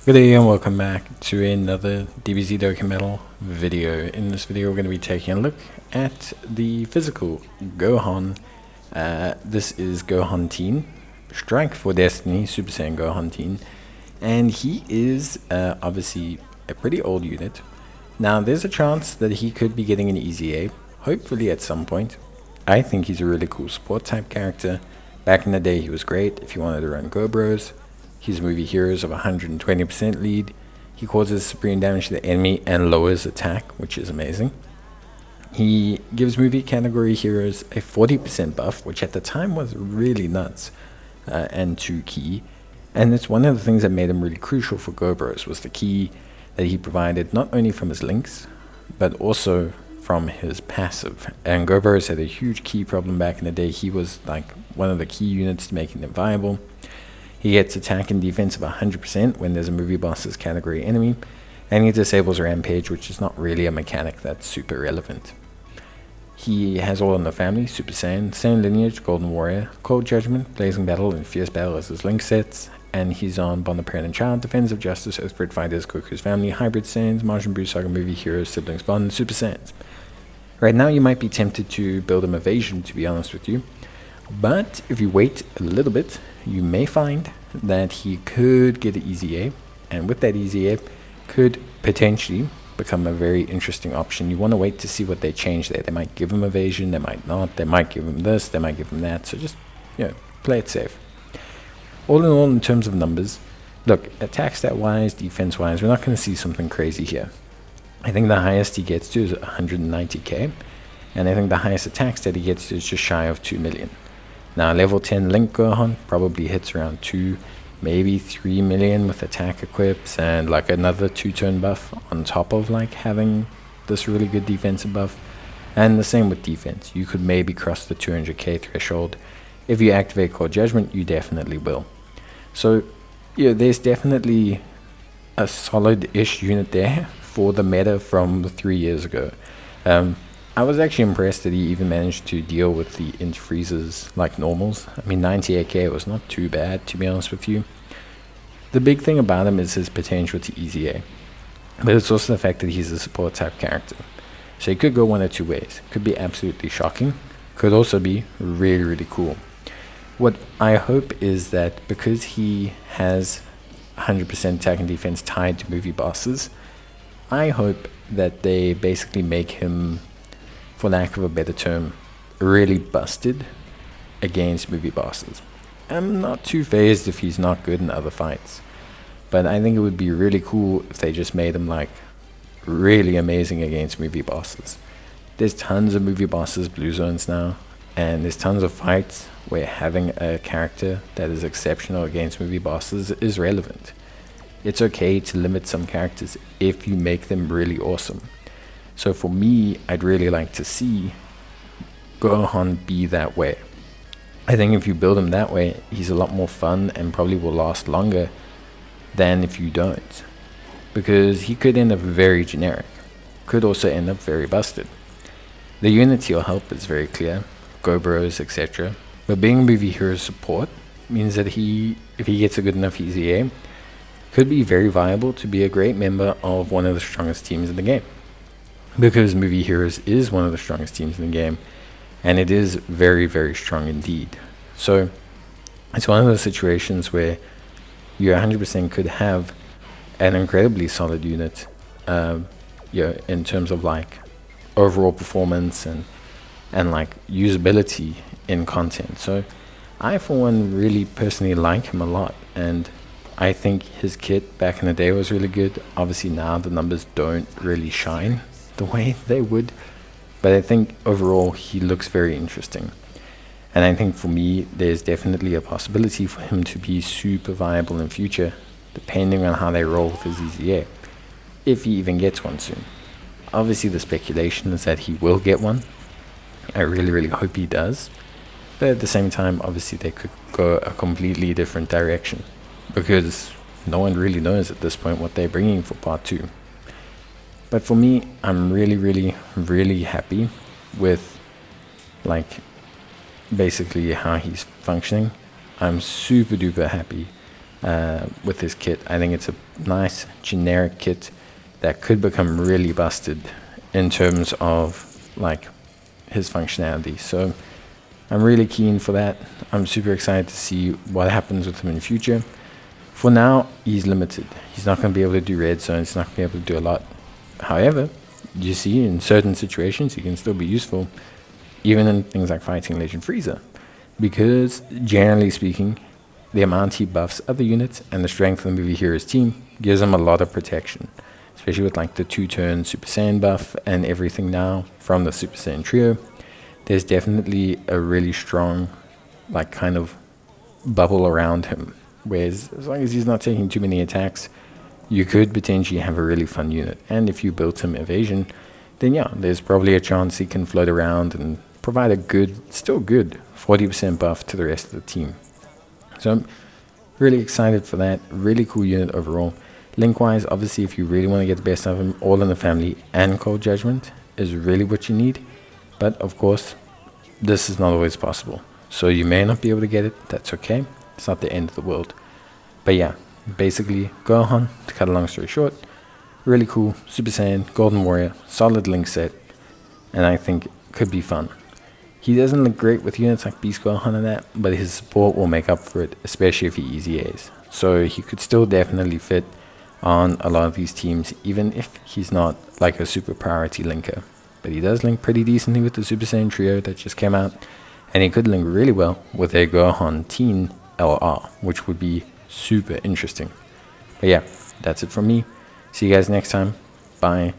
Good day and welcome back to another DBZ Dokkan video. In this video we're going to be taking a look at the physical Gohan. This is Gohan Teen, Strike for Destiny, Super Saiyan Gohan Teen. And he is obviously a pretty old unit. Now there's a chance that he could be getting an easy A, hopefully at some point. I think he's a really cool support type character. Back in the day he was great if you wanted to run Go Bros. His movie heroes of 120% lead. He causes supreme damage to the enemy and lowers attack, which is amazing. He gives movie category heroes a 40% buff, which at the time was really nuts and too key. And it's one of the things that made him really crucial for Go Bros, was the key that he provided not only from his links, but also from his passive. And Go Bros had a huge key problem back in the day. He was like one of the key units to making them viable. He gets attack and defense of 100% when there's a movie boss's category enemy, and he disables Rampage, which is not really a mechanic that's super relevant. He has All in the Family, Super Saiyan, Saiyan Lineage, Golden Warrior, Cold Judgment, Blazing Battle, and Fierce Battle as his link sets, and he's on Bond the Parent and Child, Defenders of Justice, Earthbred Fighters, Goku's Family, Hybrid Saiyans, Majin Buu Saga Movie Heroes, Siblings Bond, and Super Saiyans. Right now you might be tempted to build him Evasion, to be honest with you, but if you wait a little bit, you may find that he could get an easy A, and with that easy A could potentially become a very interesting option. You want to wait to see what they change there. They might give him evasion, they might not, they might give him this, they might give him that, so just play it safe. All in all, in terms of numbers, look, attack stat wise, defense wise, we're not going to see something crazy here. I think the highest he gets to is 190k, and I think the highest attack stat he gets to is just shy of 2 million. Now level 10 Link Gohan probably hits around 2, maybe 3 million with attack equips and like another 2-turn buff on top of like having this really good defensive buff. And the same with defense. You could maybe cross the 200k threshold. If you activate Core Judgment, you definitely will. So there's definitely a solid-ish unit there for the meta from 3 years ago. I was actually impressed that he even managed to deal with the int freezes like normals. I mean, 98k was not too bad, to be honest with you. The big thing about him is his potential to easy A, but it's also the fact that he's a support type character. So he could go one or two ways. Could be absolutely shocking, could also be really, really cool. What I hope is that because he has 100% attack and defense tied to movie bosses, I hope that they basically make him, for lack of a better term, really busted against movie bosses. I'm not too phased if he's not good in other fights, but I think it would be really cool if they just made him like really amazing against movie bosses. There's tons of movie bosses, blue zones now, and there's tons of fights where having a character that is exceptional against movie bosses is relevant. It's okay to limit some characters if you make them really awesome. So for me, I'd really like to see Gohan be that way. I think if you build him that way, he's a lot more fun and probably will last longer than if you don't. Because he could end up very generic, could also end up very busted. The units he'll help is very clear, Go Bros, etc. But being movie hero support means that if he gets a good enough easy A, could be very viable to be a great member of one of the strongest teams in the game. Because Movie Heroes is one of the strongest teams in the game, and it is very, very strong indeed. So it's one of those situations where you 100% could have an incredibly solid unit, in terms of like overall performance and like usability in content. So I, for one, really personally like him a lot, and I think his kit back in the day was really good. Obviously now the numbers don't really shine the way they would, but I think overall he looks very interesting. And I think for me, there's definitely a possibility for him to be super viable in future, depending on how they roll with his EZA, if he even gets one soon. Obviously the speculation is that he will get one. I really, really hope he does. But at the same time, obviously they could go a completely different direction, because no one really knows at this point what they're bringing for part 2. But for me, I'm really, really, really happy with like basically how he's functioning. I'm super duper happy with this kit. I think it's a nice generic kit that could become really busted in terms of like his functionality. So I'm really keen for that. I'm super excited to see what happens with him in the future. For now, he's limited. He's not going to be able to do red zones. He's not going to be able to do a lot. However, you see in certain situations, he can still be useful, even in things like fighting Legend Frieza. Because generally speaking, the amount he buffs other units and the strength of the movie hero's team gives him a lot of protection. Especially with like the 2-turn Super Saiyan buff and everything now from the Super Saiyan trio. There's definitely a really strong like kind of bubble around him. Whereas as long as he's not taking too many attacks, you could potentially have a really fun unit. And if you built him evasion, then yeah, there's probably a chance he can float around and provide a good, still good 40% buff to the rest of the team. So I'm really excited for that. Really cool unit overall. Link-wise, obviously, if you really want to get the best of him, All in the Family and Cold Judgment is really what you need. But of course, this is not always possible. So you may not be able to get it. That's okay. It's not the end of the world. But yeah, basically, Gohan, to cut a long story short, really cool, Super Saiyan, Golden Warrior, solid Link set, and I think could be fun. He doesn't look great with units like Beast Gohan and that, but his support will make up for it, especially if he easy A's. So he could still definitely fit on a lot of these teams, even if he's not like a super priority linker. But he does link pretty decently with the Super Saiyan trio that just came out, and he could link really well with a Gohan Teen LR, which would be super interesting. But yeah, that's it from me. See you guys next time. Bye.